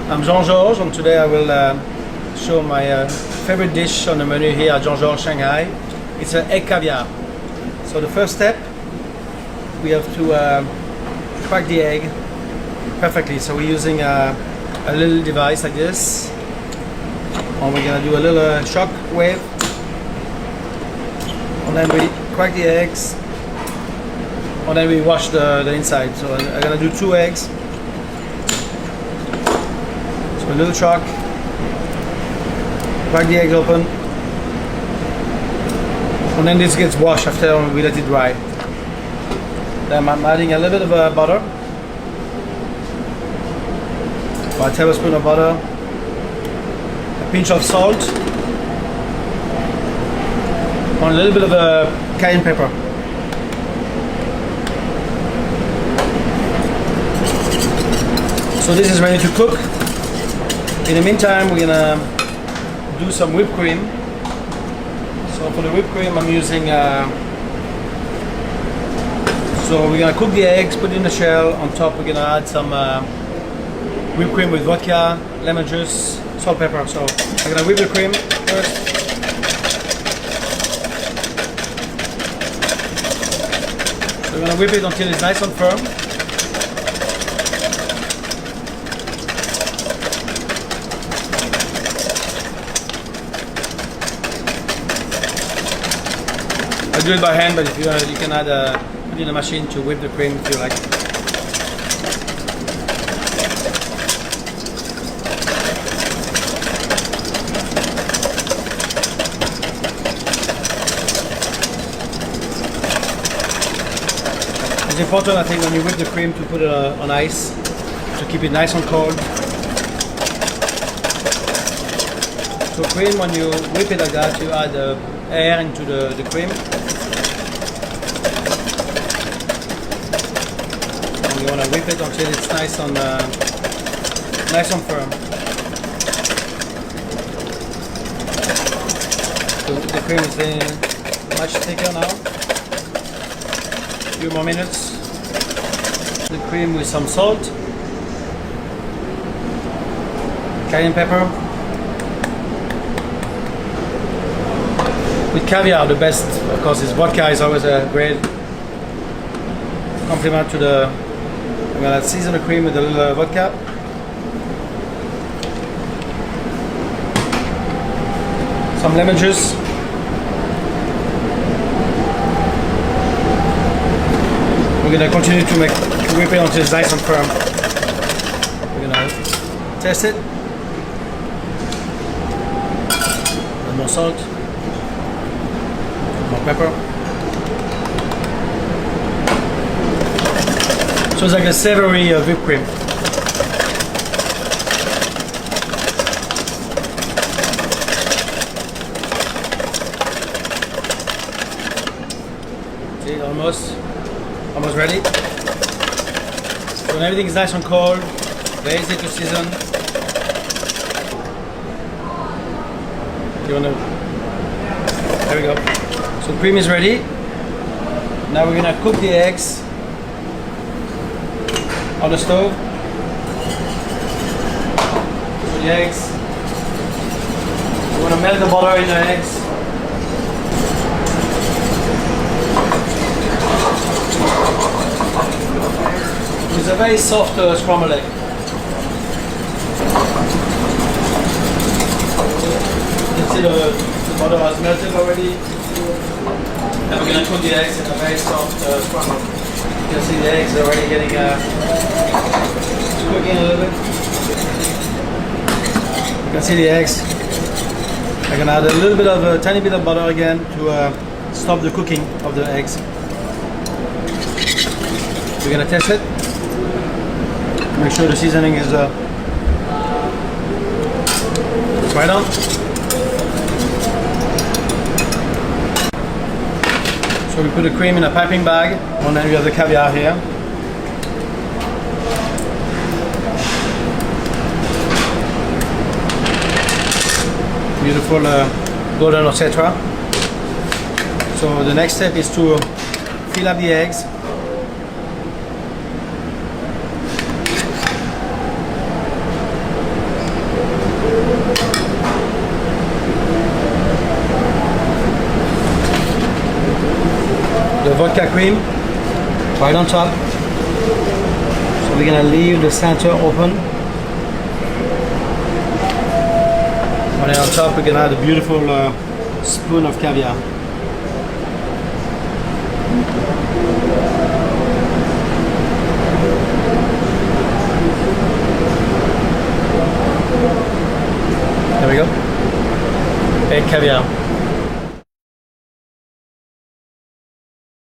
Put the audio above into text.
I'm Jean-Georges, and today I will show my favorite dish on the menu here at Jean-Georges Shanghai. It's an egg caviar. So the first step, we have to crack the egg perfectly. So we're using a little device like this, and we're gonna do a little shock wave, and then we crack the eggs, and then we wash the inside. So I'm gonna do 2 eggs. So a little shock, crack the eggs open, and then this gets washed after we let it dry. Then I'm adding a little bit of butter, about a tablespoon of butter, a pinch of salt, and a little bit of cayenne pepper. So this is ready to cook. In the meantime, we're gonna do some whipped cream. So for the whipped cream, I'm using. So we're gonna cook the eggs, put it in the shell. On top, we're gonna add some whipped cream with vodka, lemon juice, salt, pepper. So I'm gonna whip the cream first. So we're gonna whip it until it's nice and firm. I do it by hand, but if you can add put in a machine to whip the cream if you like. It's important, I think, when you whip the cream to put it on ice to keep it nice and cold. So cream, when you whip it like that, you add air into the cream. You want to whip it until it's nice and firm. So the cream is getting much thicker now. A few more minutes. The cream with some salt, cayenne pepper. With caviar, the best, of course, is vodka. Is always a great complement to the. I'm gonna season the cream with a little vodka. Some lemon juice. We're gonna continue to whip it until it's nice and firm. We're gonna test it. And more salt. More pepper. So it's like a savory whipped cream. See, almost ready. So when everything is nice and cold, very easy to season. There we go. So cream is ready. Now we're gonna cook the eggs on the stove. So the eggs, you want to melt the butter in the eggs. It's a very soft scrambled egg. You can see the butter has melted already. And we're going to cook the eggs in a very soft scramble. You can see the eggs are already getting cooking a little bit. You can see the eggs. I'm gonna add a little bit of a tiny bit of butter again to stop the cooking of the eggs. We're gonna test it. Make sure the seasoning is right on. So we put the cream in a piping bag, and then we have the caviar here. Beautiful golden etc. So the next step is to fill up the eggs. vodka cream right on top. So we're gonna leave the center open. And then on top we're gonna add a beautiful spoon of caviar. There we go. Egg caviar.